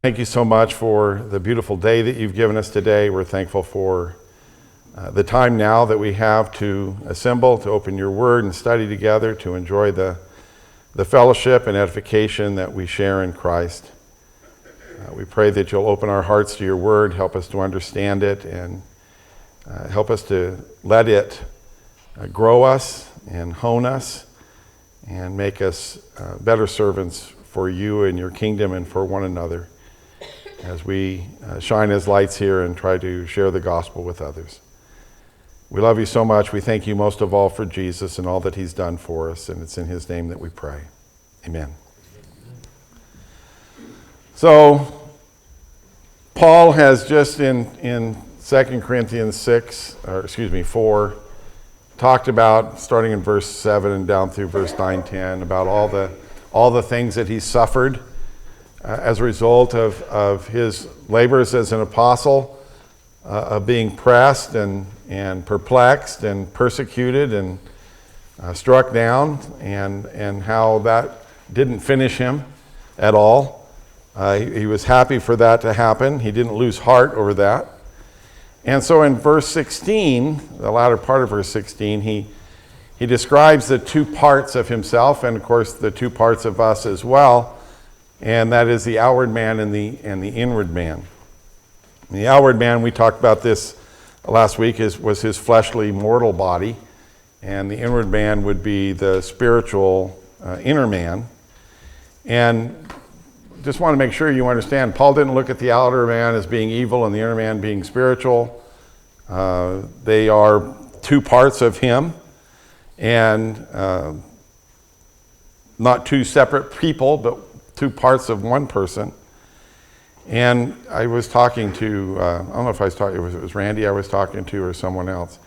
Thank you so much for the beautiful day that you've given us today. We're thankful for the time now that we have to assemble, to open your word and study together, to enjoy the fellowship and edification that we share in Christ. We pray that you'll open our hearts to your word, help us to understand it, and help us to let it grow us and hone us and make us better servants for you and your kingdom and for one another as we shine as lights here and try to share the gospel with others. We love you so much. We thank you most of all for Jesus and all that he's done for us, and it's in his name that we pray. Amen. So, Paul has just in 2 Corinthians 4, talked about, starting in verse 7 and down through verse 9, 10, about all the things that he suffered as a result of his labors as an apostle, of being pressed and perplexed and persecuted and struck down, and how that didn't finish him at all. He was happy for that to happen. He didn't lose heart over that. And so in verse 16, the latter part of verse 16, he describes the two parts of himself, and of course the two parts of us as well, and that is the outward man and the inward man. The outward man, we talked about this last week, was his fleshly mortal body, and the inward man would be the spiritual inner man. And just want to make sure you understand, Paul didn't look at the outer man as being evil and the inner man being spiritual. They are two parts of him, and not two separate people, but two parts of one person. And I was talking to, I don't know if I was talking, it was Randy I was talking to or someone else.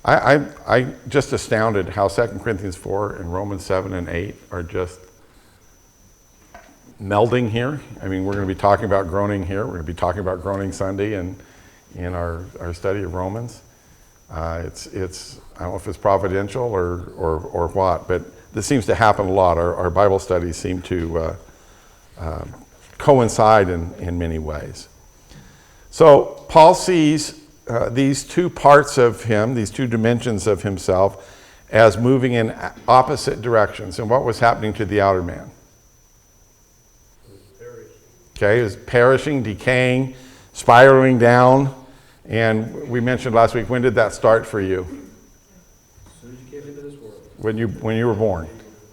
I just astounded how 2 Corinthians 4 and Romans 7 and 8 are just melding here. I mean, we're going to be talking about groaning here. We're going to be talking about groaning Sunday and in our study of Romans. It's I don't know if it's providential or what, but this seems to happen a lot. Our Bible studies seem to coincide in many ways. So Paul sees these two parts of him, these two dimensions of himself, as moving in opposite directions. And what was happening to the outer man? Okay, it was perishing, decaying, spiraling down. And we mentioned last week, when did that start for you? As soon as you came into this world. When you were born.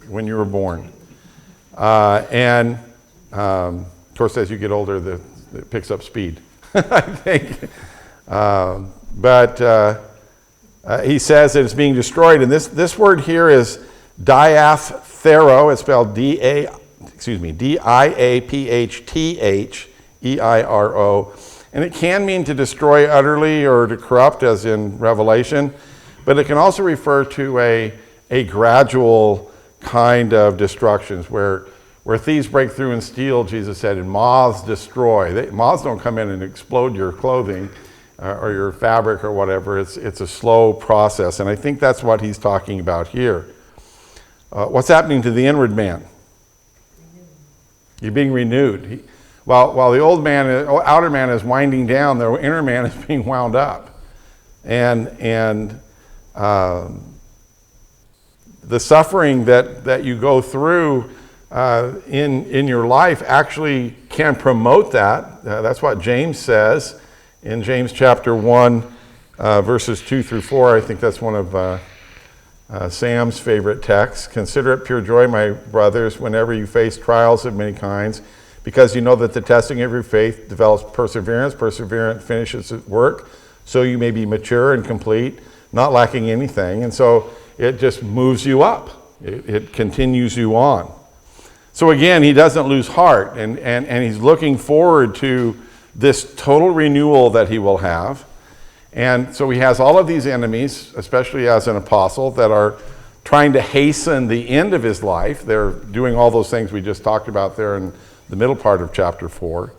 When you were born. Of course, as you get older, it picks up speed, I think. But he says that it's being destroyed. And this word here is diaphtero. It's spelled D-I-A-P-H-T-H-E-I-R-O. And it can mean to destroy utterly or to corrupt, as in Revelation. But it can also refer to a gradual kind of destructions where thieves break through and steal, Jesus said, and moths destroy. Moths don't come in and explode your clothing or your fabric or whatever. It's a slow process. And I think that's what he's talking about here. What's happening to the inward man? You're being renewed. While the outer man is winding down, the inner man is being wound up. And the suffering that you go through in your life actually can promote that. That's what James says in James chapter 1, verses 2 through 4. I think that's one of Sam's favorite texts. Consider it pure joy, my brothers, whenever you face trials of many kinds, because you know that the testing of your faith develops perseverance. Perseverance finishes its work, so you may be mature and complete, not lacking anything. And so it just moves you up. It continues you on. So again, he doesn't lose heart, and he's looking forward to this total renewal that he will have. And so he has all of these enemies, especially as an apostle, that are trying to hasten the end of his life. They're doing all those things we just talked about there in the middle part of chapter 4.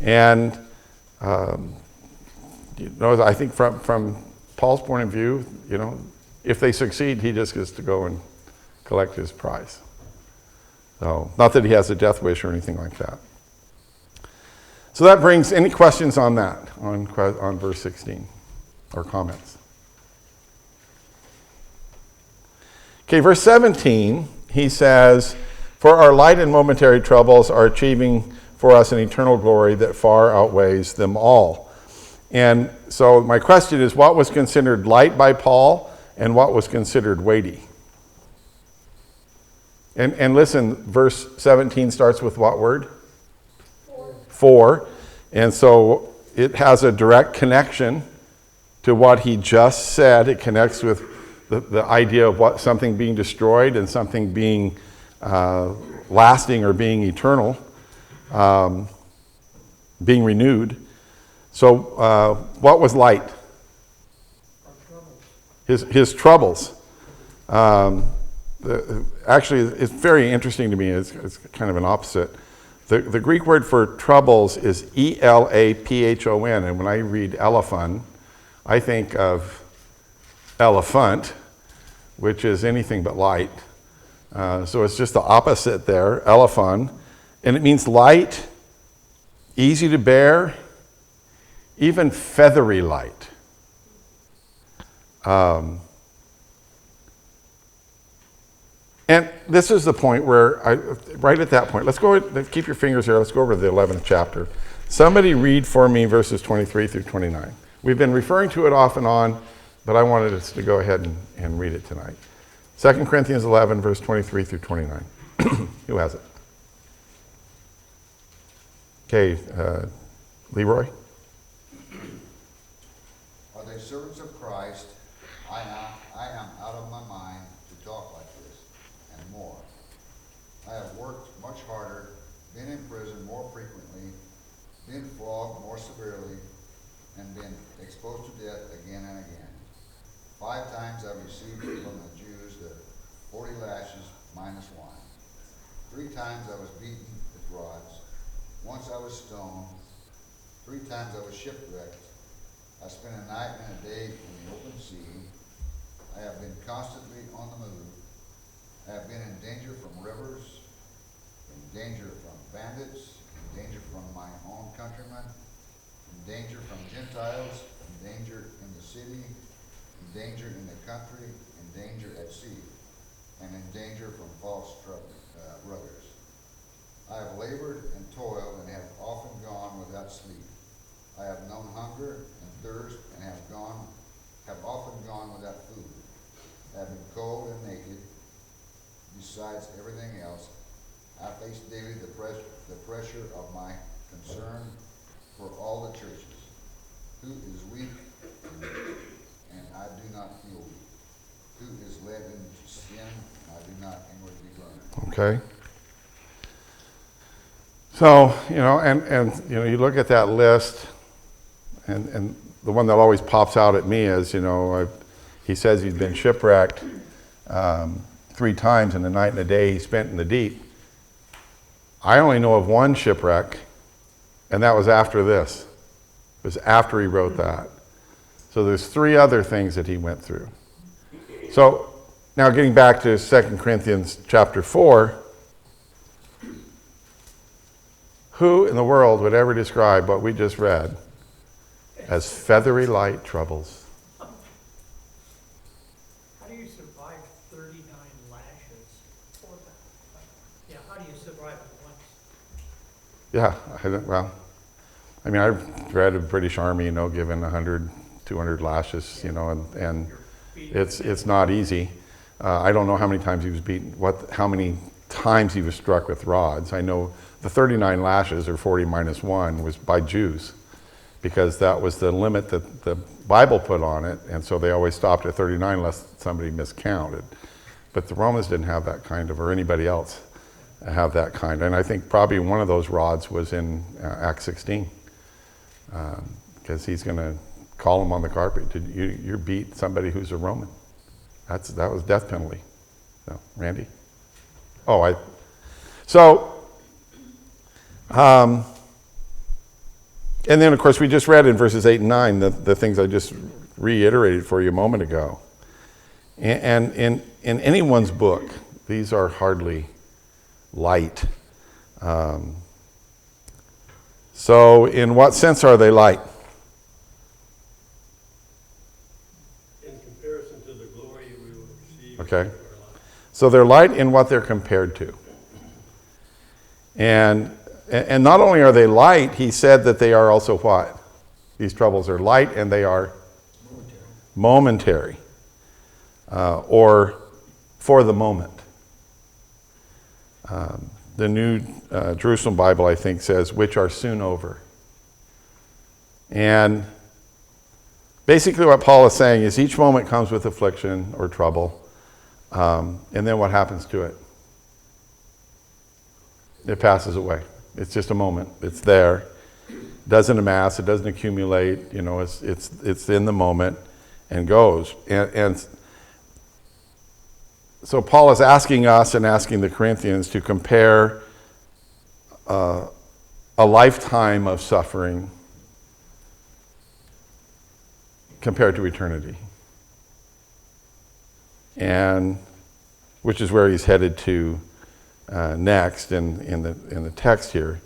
And I think from Paul's point of view, if they succeed, he just gets to go and collect his prize. So, not that he has a death wish or anything like that. So that brings any questions on that, on verse 16, or comments? Okay, verse 17, he says, "For our light and momentary troubles are achieving for us an eternal glory that far outweighs them all." And so my question is, what was considered light by Paul and what was considered weighty? And listen, verse 17 starts with what word? For. And so it has a direct connection to what he just said. It connects with the idea of what something being destroyed and something being lasting or being eternal, being renewed. So what was light? His troubles. Actually, it's very interesting to me. It's kind of an opposite. The Greek word for troubles is E-L-A-P-H-O-N. And when I read elephant, I think of elephant, which is anything but light. So it's just the opposite there, elephant. And it means light, easy to bear, even feathery light. And this is the point where, right at that point, keep your fingers here, let's go over to the 11th chapter. Somebody read for me verses 23 through 29. We've been referring to it off and on, but I wanted us to go ahead and read it tonight. 2 Corinthians 11, verse 23 through 29. Who has it? Okay, Leroy? Are they servants of Christ? I am out of my mind to talk like this, and more. I have worked much harder, been in prison more frequently, been flogged more severely, and been exposed to death again and again. 5 times I received from the Jews the 40 lashes minus 1. 3 times I was beaten with rods. Once I was stoned. 3 times I was shipwrecked. I spent a night and a day in the open sea. I have been constantly on the move. I have been in danger from rivers, in danger from bandits, in danger from my own countrymen, in danger from Gentiles, in danger in the city, in danger in the country, in danger at sea, and in danger from false brothers. I have labored and toiled and have often gone without sleep. I have known hunger and thirst and have often gone without food. I have been cold and naked. Besides everything else, I face daily the pressure of my concern for all the churches. Who is weak and I do not feel weak? Who is led into sin and I do not inwardly burn? Okay. So, and you look at that list, and the one that always pops out at me is, he says he's been shipwrecked 3 times in a night and a day he spent in the deep. I only know of one shipwreck, and that was after this. It was after he wrote that. So there's 3 other things that he went through. So now getting back to 2 Corinthians chapter 4, who in the world would ever describe what we just read as feathery light troubles? How do you survive 39 lashes? Yeah, how do you survive it once? Yeah, I've read a British Army, given 100, 200 lashes, and it's not easy. I don't know how many times he was beaten, how many times he was struck with rods. I know the 39 lashes, or 40 minus 1, was by Jews, because that was the limit that the Bible put on it, and so they always stopped at 39 unless somebody miscounted. But the Romans didn't have that kind of, or anybody else have that kind. And I think probably one of those rods was in Acts 16, because he's going to call him on the carpet. You beat somebody who's a Roman. That was death penalty. So, Randy? And then, of course, we just read in verses 8 and 9 the things I just reiterated for you a moment ago. And in anyone's book, these are hardly light. So in what sense are they light? In comparison to the glory we will receive. Okay. in our life. So they're light in what they're compared to. And not only are they light, he said that they are also what? These troubles are light and they are momentary. Or for the moment. The New Jerusalem Bible, I think, says, which are soon over. And basically what Paul is saying is each moment comes with affliction or trouble. And then what happens to it? It passes away. It's just a moment. It's there. It doesn't amass. It doesn't accumulate. You know, it's in the moment and goes. And so Paul is asking us and asking the Corinthians to compare a lifetime of suffering compared to eternity. And which is where he's headed to next in the text here.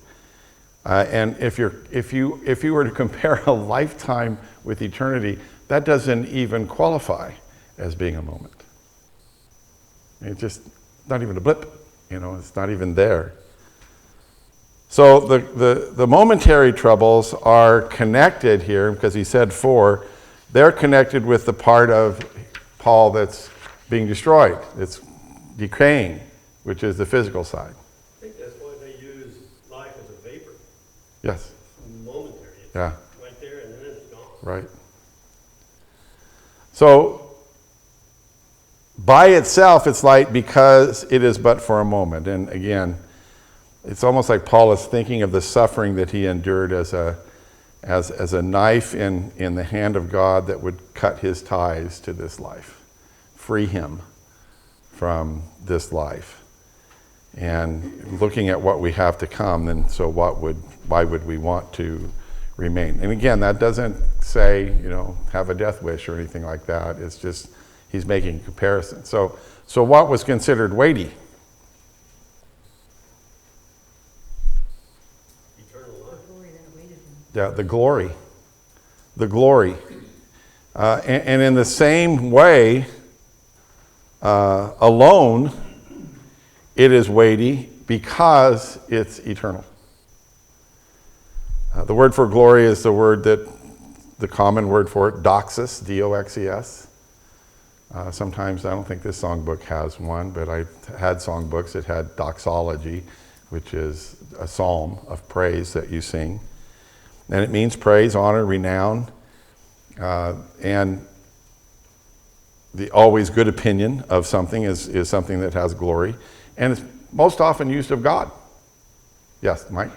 And if you were to compare a lifetime with eternity, that doesn't even qualify as being a moment. It's just not even a blip, you know, it's not even there. So the momentary troubles are connected here, because he said 4, they're connected with the part of Paul that's being destroyed, it's decaying, which is the physical side. I think that's why they use life as a vapor, Yes, momentary. It's yeah, right there and then it's gone. right. So by itself, it's light because it is but for a moment. And again, it's almost like Paul is thinking of the suffering that he endured as a knife in the hand of God that would cut his ties to this life, free him from this life. And looking at what we have to come, then so why would we want to remain? And again, that doesn't say, you know, have a death wish or anything like that. It's just he's making a comparison. So what was considered weighty? Eternal life. Yeah, the glory. The glory. And in the same way, alone, it is weighty because it's eternal. The word for glory is the common word for it, doxis, D-O-X-E-S. Sometimes, I don't think this songbook has one, but I've had songbooks that had doxology, which is a psalm of praise that you sing. And it means praise, honor, renown, and the always good opinion of something is something that has glory. And it's most often used of God. Yes, Mike?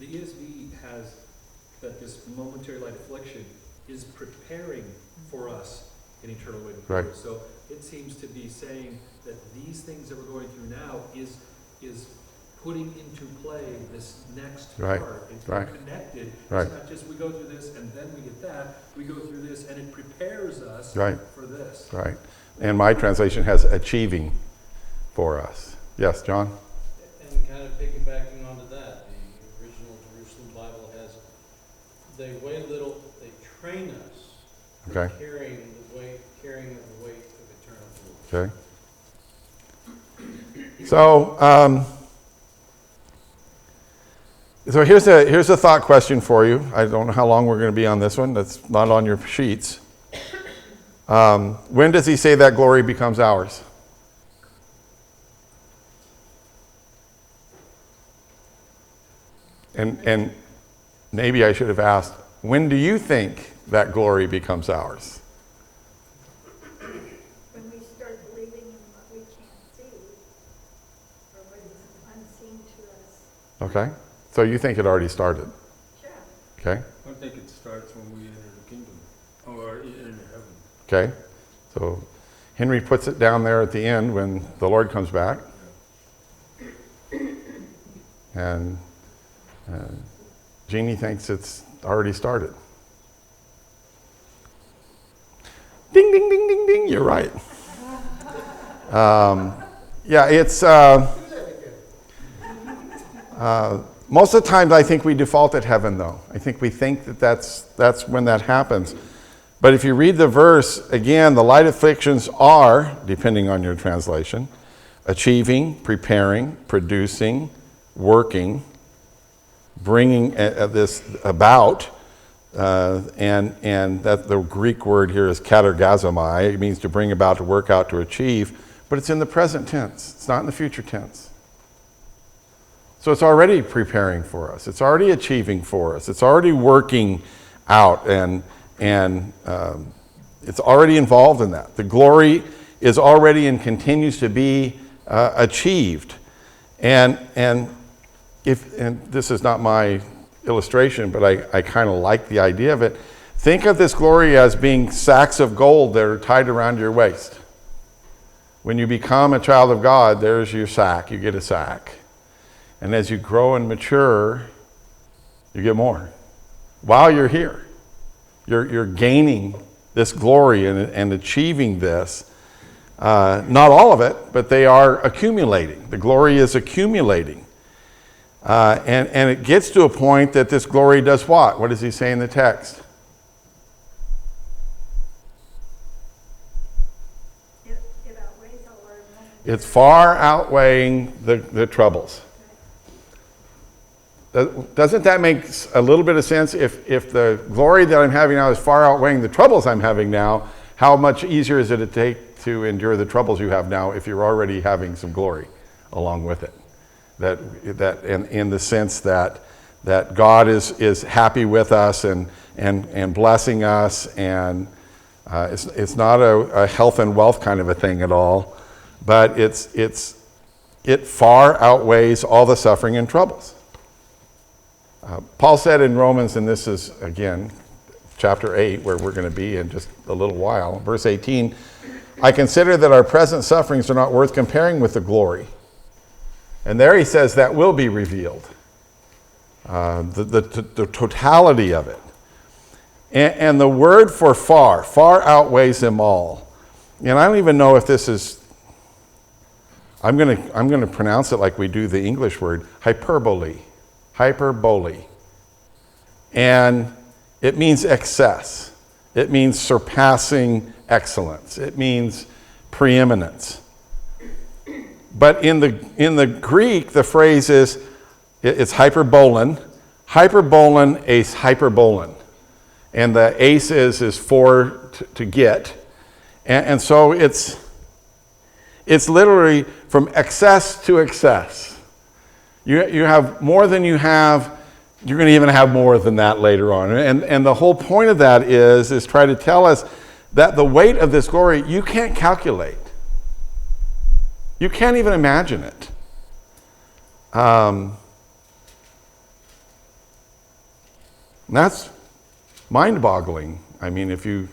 The ESV has that this momentary light affliction is preparing for us an eternal way to glory. Right. So it seems to be saying that these things that we're going through now is putting into play this next Right. part. It's Right. connected. Right. It's not just we go through this and then we get that. We go through this and it prepares us Right. for this. Right. And my translation has achieving for us. Yes, John? And kind of piggybacking onto that, the original Jerusalem Bible has, they weigh little, they train us for Okay. carrying of the weight of eternal glory. Okay. So here's a thought question for you. I don't know how long we're going to be on this one. That's not on your sheets. When does he say that glory becomes ours? And maybe I should have asked, when do you think that glory becomes ours? When we start believing in what we can't see, or what is unseen to us. Okay? So you think it already started? Sure. Okay? I think it starts when we enter the kingdom, or enter heaven. Okay? So Henry puts it down there at the end when the Lord comes back. And Jeannie thinks it's already started. Ding, ding, ding, ding, ding. You're right. Yeah, it's... Most of the time, I think we default at heaven, though. I think we think that that's when that happens. But if you read the verse, again, the light afflictions are, depending on your translation, achieving, preparing, producing, working, bringing this about, and that the Greek word here is katergazomai. It means to bring about, to work out, to achieve, but it's in the present tense. It's not in the future tense. So it's already preparing for us. It's already achieving for us. It's already working out, and it's already involved in that. The glory is already and continues to be achieved. And this is not my illustration, but I kind of like the idea of it. Think of this glory as being sacks of gold that are tied around your waist. When you become a child of God, there's your sack. You get a sack. And as you grow and mature, you get more. While you're here, you're gaining this glory and achieving this. Not all of it, but they are accumulating. The glory is accumulating. And it gets to a point that this glory does what? What does he say in the text? It outweighs our moment. It's far outweighing the troubles. Doesn't that make a little bit of sense? If the glory that I'm having now is far outweighing the troubles I'm having now, how much easier is it to take to endure the troubles you have now if you're already having some glory along with it? That in the sense that God is happy with us and blessing us, and it's not a health and wealth kind of a thing at all, but it far outweighs all the suffering and troubles. Paul said in Romans, and this is, again, chapter 8, where we're going to be in just a little while, verse 18, I consider that our present sufferings are not worth comparing with the glory. And there he says that will be revealed, the totality of it. And the word for far outweighs them all. And I don't even know if this is, I'm going to pronounce it like we do the English word, hyperbole. Hyperbole. And it means excess. It means surpassing excellence. It means preeminence. But in the Greek, the phrase is, it's hyperbolin. Hyperbolin, ace, hyperbolin. And the ace is for to get. And so it's literally from excess to excess. You have more than you have, you're going to even have more than that later on. And the whole point of that is try to tell us that the weight of this glory, you can't calculate. You can't even imagine it. That's mind-boggling. I mean, if you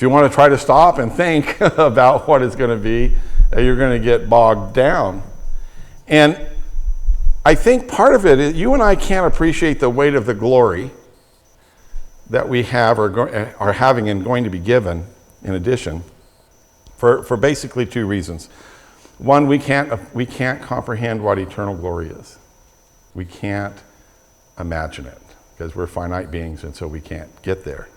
want to try to stop and think about what it's going to be, you're going to get bogged down. And I think part of it is you and I can't appreciate the weight of the glory that we have or are having and going to be given in addition for basically two reasons. One, we can't comprehend what eternal glory is. We can't imagine it because we're finite beings, and so we can't get there.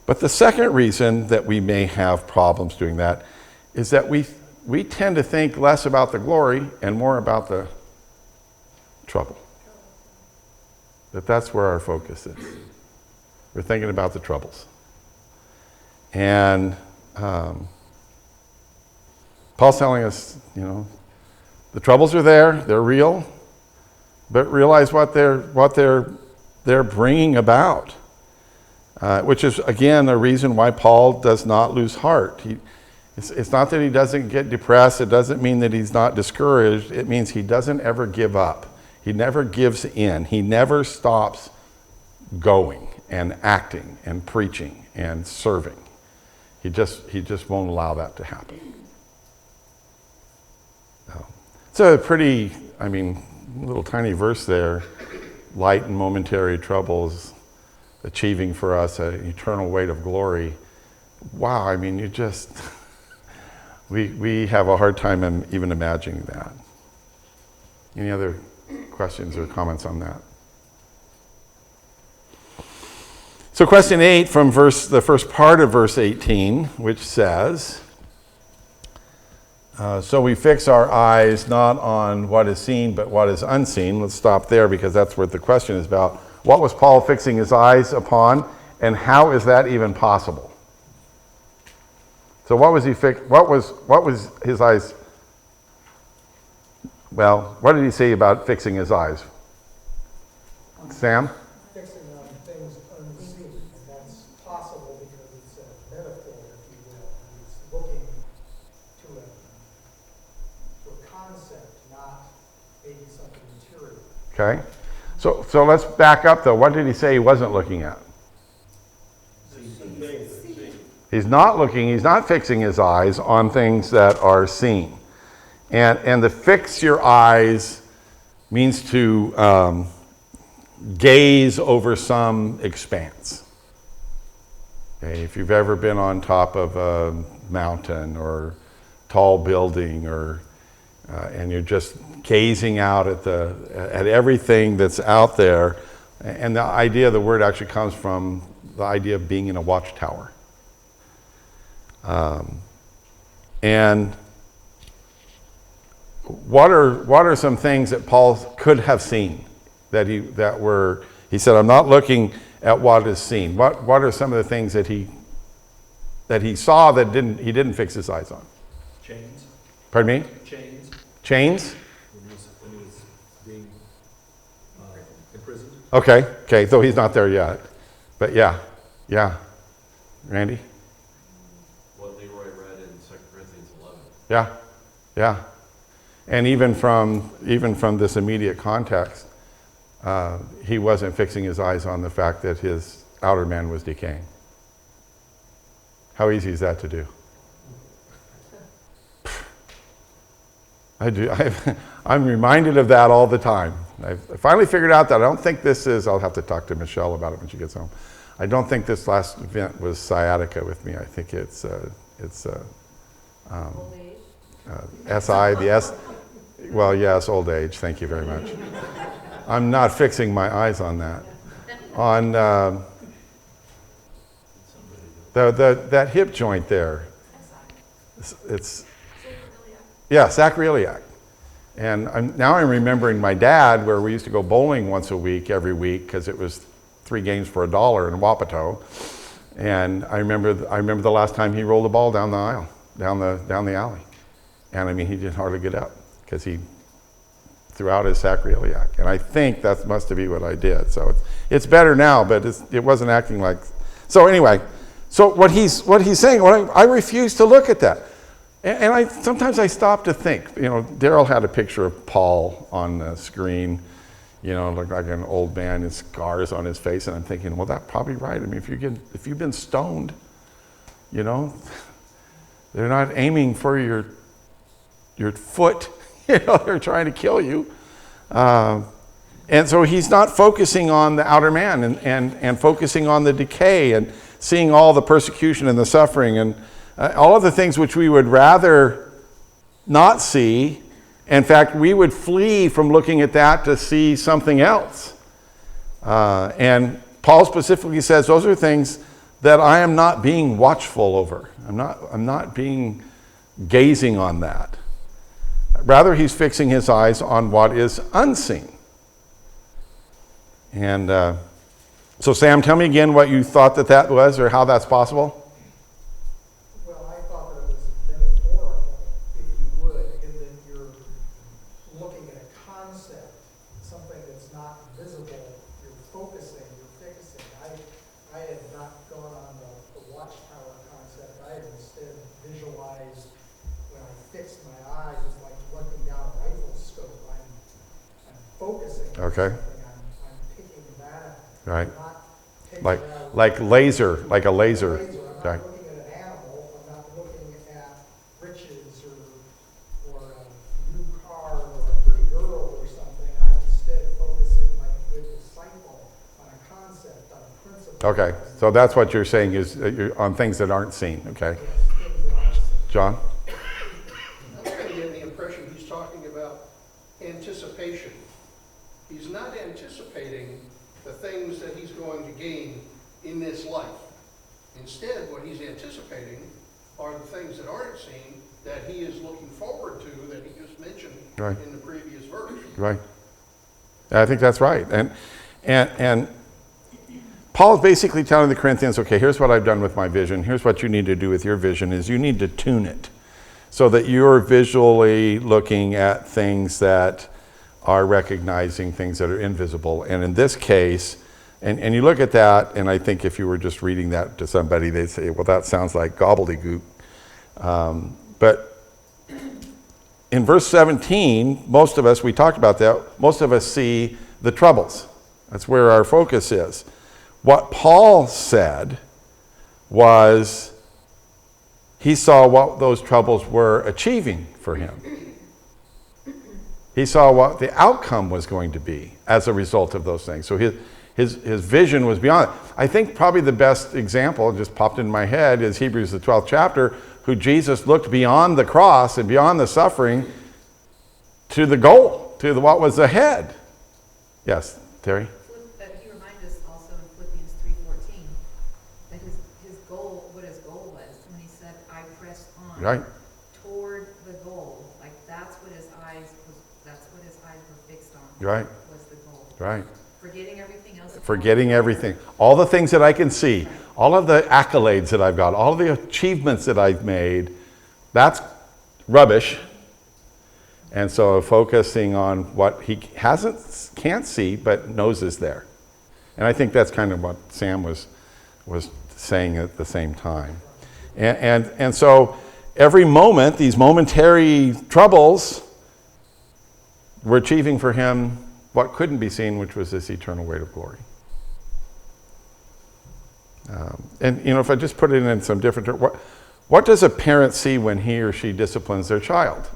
But the second reason that we may have problems doing that is that we tend to think less about the glory and more about the trouble. That's where our focus is. We're thinking about the troubles. And Paul's telling us, the troubles are there, they're real, but realize what they're bringing about, which is, again, the reason why Paul does not lose heart. It's not that he doesn't get depressed. It doesn't mean that he's not discouraged. It means he doesn't ever give up. He never gives in. He never stops going and acting and preaching and serving. He just won't allow that to happen. It's a pretty, little tiny verse there. Light and momentary troubles, achieving for us an eternal weight of glory. Wow, we have a hard time even imagining that. Any other questions or comments on that? So question 8 from the first part of verse 18, which says, so we fix our eyes not on what is seen, but what is unseen. Let's stop there because that's what the question is about. What was Paul fixing his eyes upon, and how is that even possible? So what was he what was his eyes? Well, what did he say about fixing his eyes? Sam? Fixing on things unseen, and that's possible because it's a metaphor, if you will. It's looking to a concept, not maybe something material. Okay. So let's back up though. What did he say he wasn't looking at? He's not fixing his eyes on things that are seen. And to fix your eyes means to gaze over some expanse. Okay, if you've ever been on top of a mountain or tall building, and you're just gazing out at everything that's out there, and the idea of the word actually comes from the idea of being in a watchtower. And what are some things that Paul could have seen he said, I'm not looking at what is seen. What are some of the things that he saw that he didn't fix his eyes on? Chains. Pardon me? Chains. Chains? When he was being imprisoned. Okay, so he's not there yet. But yeah. Randy? What Leroy read in 2 Corinthians 11. Yeah. And even from this immediate context, he wasn't fixing his eyes on the fact that his outer man was decaying. How easy is that to do? I'm reminded of that all the time. I finally figured out that I don't think I'll have to talk to Michelle about it when she gets home. I don't think this last event was sciatica with me. I think it's yes, old age. Thank you very much. I'm not fixing my eyes on that. On that hip joint there. It's sacroiliac. And I'm remembering my dad, where we used to go bowling once a week, every week, because it was 3 games for $1 in Wapato. And I remember the last time he rolled the ball down the aisle, down the alley. And I mean, he didn't hardly get up because he threw out his sacroiliac. And I think that must have been what I did. So it's better now, but it wasn't acting like. So anyway, so what he's saying, I refuse to look at that. And sometimes I stop to think. Daryl had a picture of Paul on the screen. Looked like an old man with scars on his face, and I'm thinking, well, that's probably right. I mean, if you've been stoned, they're not aiming for your foot. They're trying to kill you. And so he's not focusing on the outer man and focusing on the decay and seeing all the persecution and the suffering and all of the things which we would rather not see. In fact, we would flee from looking at that to see something else. And Paul specifically says those are things that I am not being watchful over. I'm not being gazing on that. Rather, he's fixing his eyes on what is unseen. And so, Sam, tell me again what you thought that was, or how that's possible. Well, I thought that it was metaphorical, if you would, in that you're looking at a concept, something that's not visible. You're focusing, you're fixing. I had not gone on the watchtower concept. I had instead visualized when I fixed my eyes, it's like looking down a rifle scope. I'm focusing on Okay. something. I'm picking that out. Right. I'm not taking Like it out. like a laser. I'm Right. not looking at an animal. I'm not looking at riches or a new car or a pretty girl or something. I'm instead focusing like a good disciple on a concept, on a principle. Okay, so that's what you're saying is that you're on things that aren't seen. Okay, Yes, things that aren't seen. John. I'm kind of getting the impression he's talking about anticipation. going to gain in this life. Instead, what he's anticipating are the things that aren't seen that he is looking forward to that he just mentioned Right. in the previous verse. Right. I think that's right. And Paul is basically telling the Corinthians, okay, here's what I've done with my vision. Here's what you need to do with your vision is you need to tune it so that you're visually looking at things that are recognizing things that are invisible. And in this case, and you look at that, and I think if you were just reading that to somebody, they'd say, well, that sounds like gobbledygook. But in verse 17, most of us, we talked about that, most of us see the troubles. That's where our focus is. What Paul said was he saw what those troubles were achieving for him. He saw what the outcome was going to be as a result of those things. So his vision was beyond it. I think probably the best example, just popped in my head, is Hebrews the 12th chapter, who Jesus looked beyond the cross and beyond the suffering to the goal, to what was ahead. Yes, Terry? He reminds us also in Philippians 3:14 that his goal, what his goal was, when he said, I press on Right. toward the goal. Like that's what his eyes were fixed on. Right. Was the goal. Right. Forgetting everything else. Forgetting everything. All the things that I can see, all of the accolades that I've got, all of the achievements that I've made, that's rubbish. And so focusing on what he can't see, but knows is there. And I think that's kind of what Sam was saying at the same time. And so every moment, these momentary troubles were achieving for him what couldn't be seen, which was this eternal weight of glory. And if I just put it in some different terms, what does a parent see when he or she disciplines their child?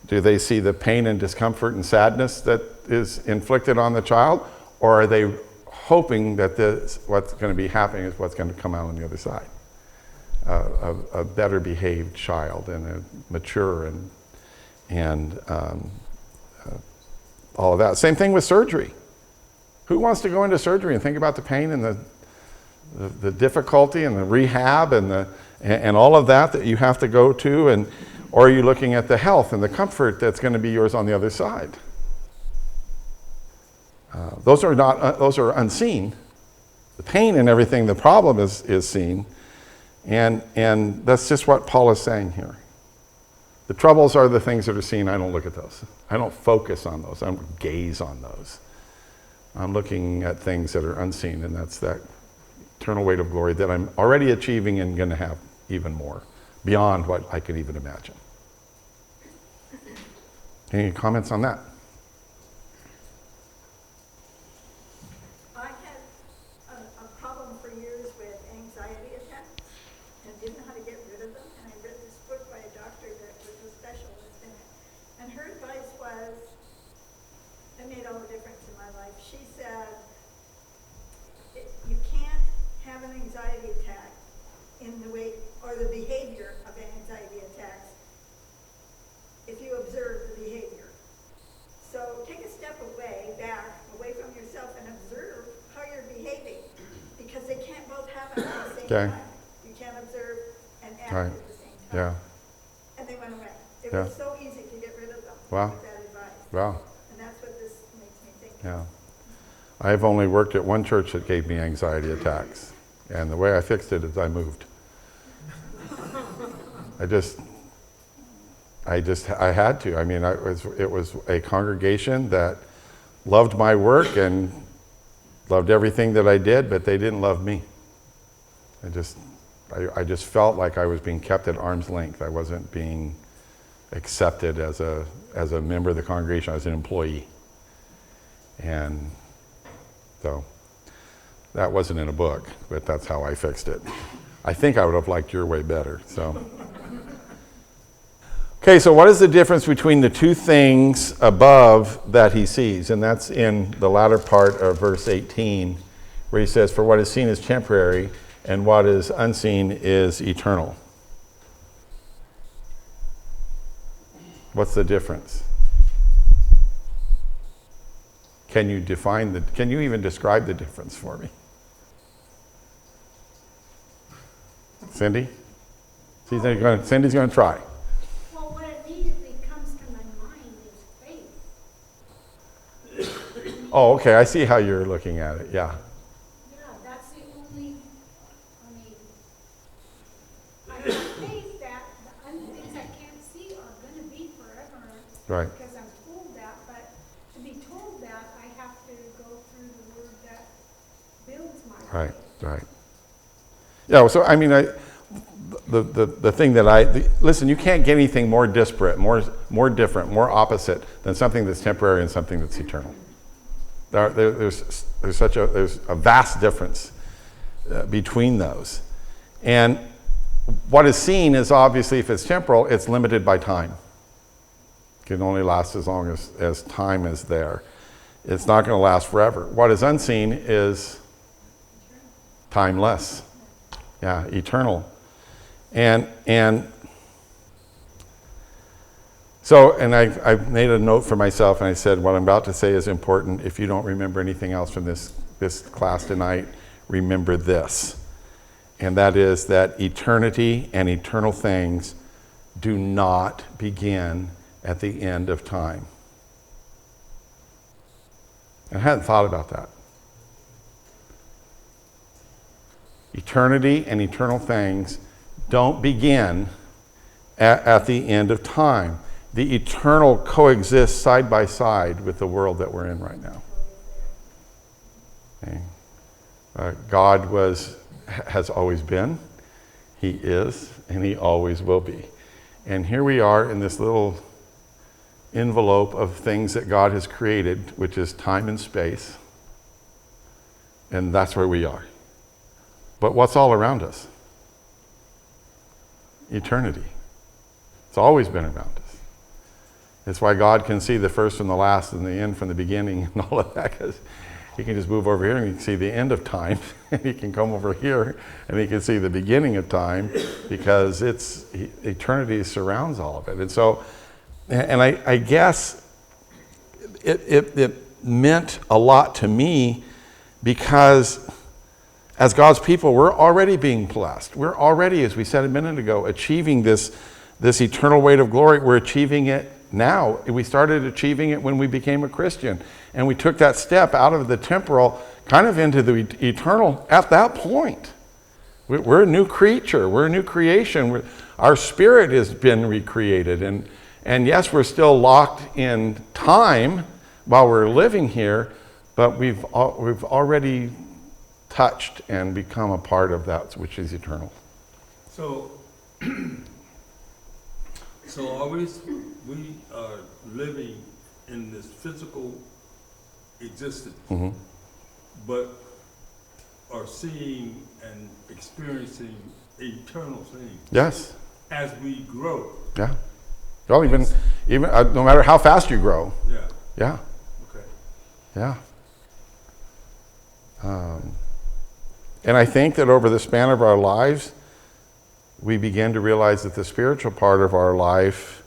Do they see the pain and discomfort and sadness that is inflicted on the child? Or are they hoping that what's going to be happening is what's going to come out on the other side? A better behaved child and a mature and all of that. Same thing with surgery. Who wants to go into surgery and think about the pain and the difficulty and the rehab and all of that you have to go to? Or are you looking at the health and the comfort that's going to be yours on the other side? Those are unseen. The pain and everything, the problem is seen. And that's just what Paul is saying here. The troubles are the things that are seen. I don't look at those. I don't focus on those. I don't gaze on those. I'm looking at things that are unseen, and that's that eternal weight of glory that I'm already achieving and going to have even more, beyond what I can even imagine. Any comments on that? I had a problem for years with anxiety attacks and didn't know how to get rid of them. And I read this book by a doctor that was a specialist in it. And her advice was, it made all the difference in my life. She said, you can't have an anxiety attack in the way, or the behavior of anxiety attacks if you observe the behavior. So take a step away from yourself and observe how you're behaving, because they can't both happen at the same Okay. time. You can't observe and act Right. at the same time. Yeah. And they went away. It Yeah. was so easy to get rid of them Wow. with that advice. Wow. And that's what this makes me think. Yeah. I've only worked at one church that gave me anxiety attacks. And the way I fixed it is I moved. I had to. I mean, it was a congregation that loved my work and loved everything that I did, but they didn't love me. I just felt like I was being kept at arm's length. I wasn't being accepted as a member of the congregation. I was an employee. And so that wasn't in a book, but that's how I fixed it. I think I would have liked your way better, so. Okay, so what is the difference between the two things above that he sees? And that's in the latter part of verse 18, where he says, for what is seen is temporary, and what is unseen is eternal. What's the difference? can you even describe the difference for me? Cindy? Cindy's going to try. Well, what immediately comes to my mind is faith. Oh, okay, I see how you're looking at it, yeah. Yeah, that's the only, I have faith that the things I can't see are gonna be forever. Right. Because I'm told that, but to be told that, I have to go through the word that builds my Right, faith. right. Yeah, so I mean, the thing that listen, you can't get anything more disparate, more different, more opposite than something that's temporary and something that's eternal. There's a vast difference between those. And what is seen is obviously, if it's temporal, it's limited by time. It can only last as long as time is there. It's not going to last forever. What is unseen is timeless. Yeah, eternal. And I made a note for myself, and I said, what I'm about to say is important. If you don't remember anything else from this class tonight, remember this. And that is that eternity and eternal things do not begin at the end of time. And I hadn't thought about that. Eternity and eternal things don't begin at the end of time. The eternal coexists side by side with the world that we're in right now. Okay. God has always been, he is, and he always will be. And here we are in this little envelope of things that God has created, which is time and space. And that's where we are. But what's all around us? Eternity. It's always been around us. It's why God can see the first from the last and the end from the beginning and all of that, because he can just move over here and he can see the end of time, and he can come over here and he can see the beginning of time, because eternity surrounds all of it. And so, and I guess it meant a lot to me, because as God's people, we're already being blessed. We're already, as we said a minute ago, achieving this eternal weight of glory. We're achieving it now. We started achieving it when we became a Christian. And we took that step out of the temporal kind of into the eternal at that point. We're a new creature. We're a new creation. Our spirit has been recreated. And yes, we're still locked in time while we're living here, but we've already touched and become a part of that which is eternal. So, we are living in this physical existence, Mm-hmm. but are seeing and experiencing eternal things Yes. as we grow. Yeah. Well, even no matter how fast you grow. Yeah. Yeah. Okay. Yeah. And I think that over the span of our lives, we begin to realize that the spiritual part of our life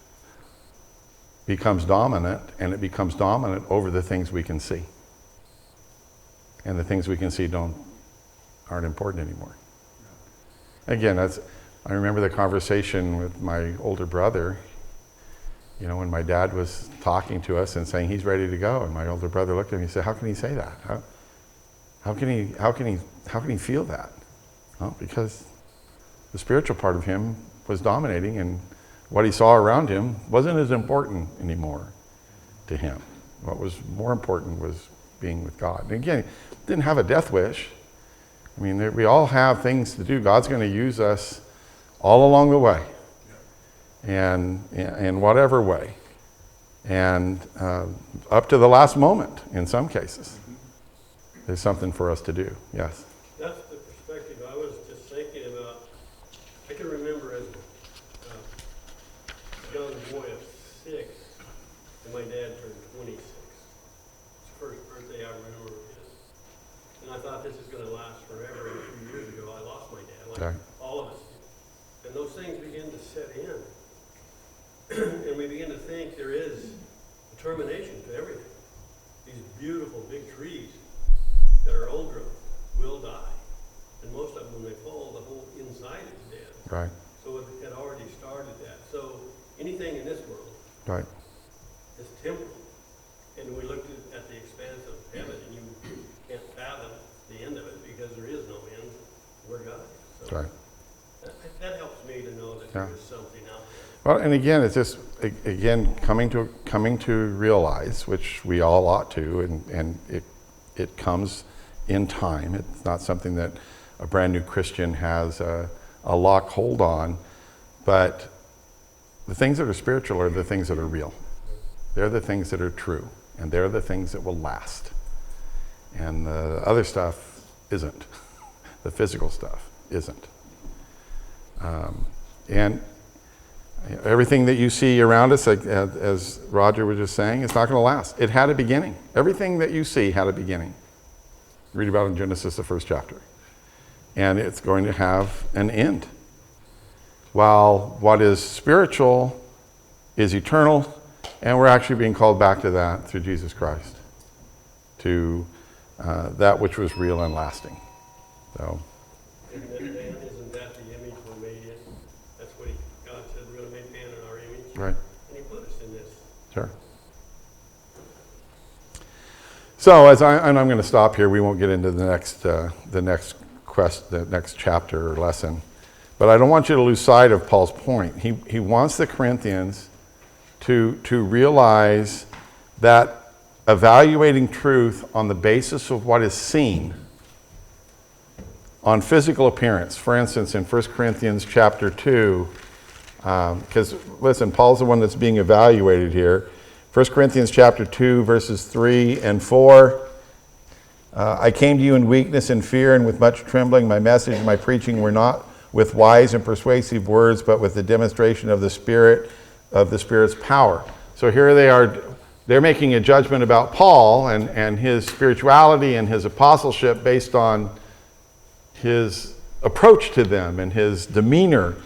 becomes dominant, and it becomes dominant over the things we can see. And the things we can see aren't important anymore. Again, I remember the conversation with my older brother, when my dad was talking to us and saying he's ready to go, and my older brother looked at me and said, "How can he say that? How can he feel that?" Well, because the spiritual part of him was dominating, and what he saw around him wasn't as important anymore to him. What was more important was being with God. And again, didn't have a death wish. I mean, we all have things to do. God's going to use us all along the way, and in whatever way, and up to the last moment in some cases. There's something for us to do. Yes. That's the perspective I was just thinking about. I can remember as a young boy of 6, and my dad turned 26. It's the first birthday I remember of his. And I thought this is going to last forever. And a few years ago, I lost my dad, like all of us did. And those things begin to set in. And we begin to think there is a termination to everything. these beautiful big trees that are old growth will die. And most of them, when they fall, the whole inside is dead. Right, So it had already started that. So anything in this world right. is temporal. And we looked at the expanse of heaven, and you can't fathom the end of it because there is no end. We're God. So Right. that helps me to know that Yeah. there is something out there. Well, and again, it's just, again, coming to realize, which we all ought to, and it comes in time. It's not something that a brand new Christian has a lock hold on, but the things that are spiritual are the things that are real. They're the things that are true, and they're the things that will last. And the other stuff isn't. The physical stuff isn't. And everything that you see around us, like, as Roger was just saying, it's not going to last. It had a beginning. Everything that you see had a beginning. Read about it in Genesis, the first chapter. And it's going to have an end. While what is spiritual is eternal, and we're actually being called back to that through Jesus Christ, to that which was real and lasting. So, And then, man, isn't that the image we're made in? That's what God said, we're going to make man in our image. right, And he put us in this. sure. So, and I'm going to stop here. We won't get into the next chapter or lesson. But I don't want you to lose sight of Paul's point. He wants the Corinthians to realize that evaluating truth on the basis of what is seen, on physical appearance. For instance, in 1 Corinthians chapter 2, because listen, Paul's the one that's being evaluated here. 1 Corinthians chapter 2, verses 3 and 4. I came to you in weakness and fear and with much trembling. My message and my preaching were not with wise and persuasive words, but with the demonstration of the Spirit's power. So here they are, they're making a judgment about Paul and his spirituality and his apostleship based on his approach to them and his demeanor.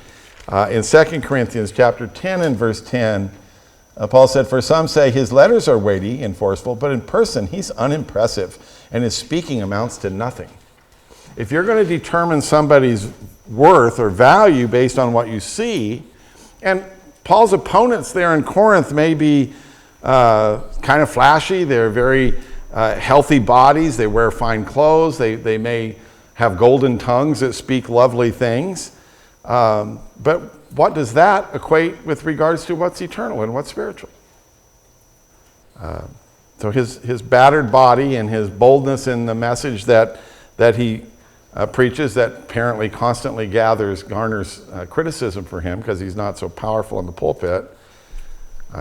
In 2 Corinthians chapter 10 and verse 10, Paul said, "For some say his letters are weighty and forceful, but in person he's unimpressive, and his speaking amounts to nothing." If you're going to determine somebody's worth or value based on what you see, and Paul's opponents there in Corinth may be kind of flashy, they're very healthy bodies, they wear fine clothes, they may have golden tongues that speak lovely things, but what does that equate with regards to what's eternal and what's spiritual? So his battered body and his boldness in the message that he preaches, that apparently constantly garners criticism for him because he's not so powerful in the pulpit,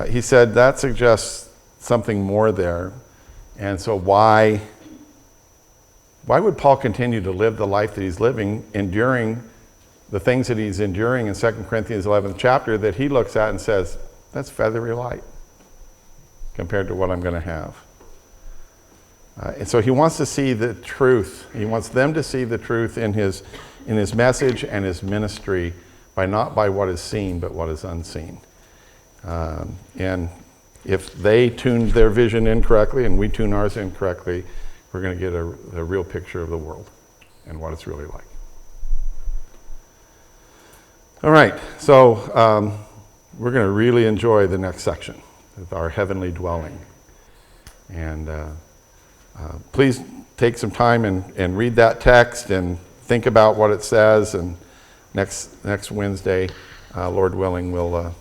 he said that suggests something more there. And so why would Paul continue to live the life that he's living, enduring the things that he's enduring in 2 Corinthians 11th chapter that he looks at and says, that's feathery light compared to what I'm going to have. And so he wants to see the truth. He wants them to see the truth in his message and his ministry, not by what is seen, but what is unseen. And if they tuned their vision incorrectly and we tune ours incorrectly, we're going to get a real picture of the world and what it's really like. All right, so we're going to really enjoy the next section with our heavenly dwelling. And please take some time and read that text and think about what it says. And next Wednesday, Lord willing, we'll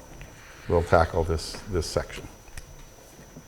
tackle this section.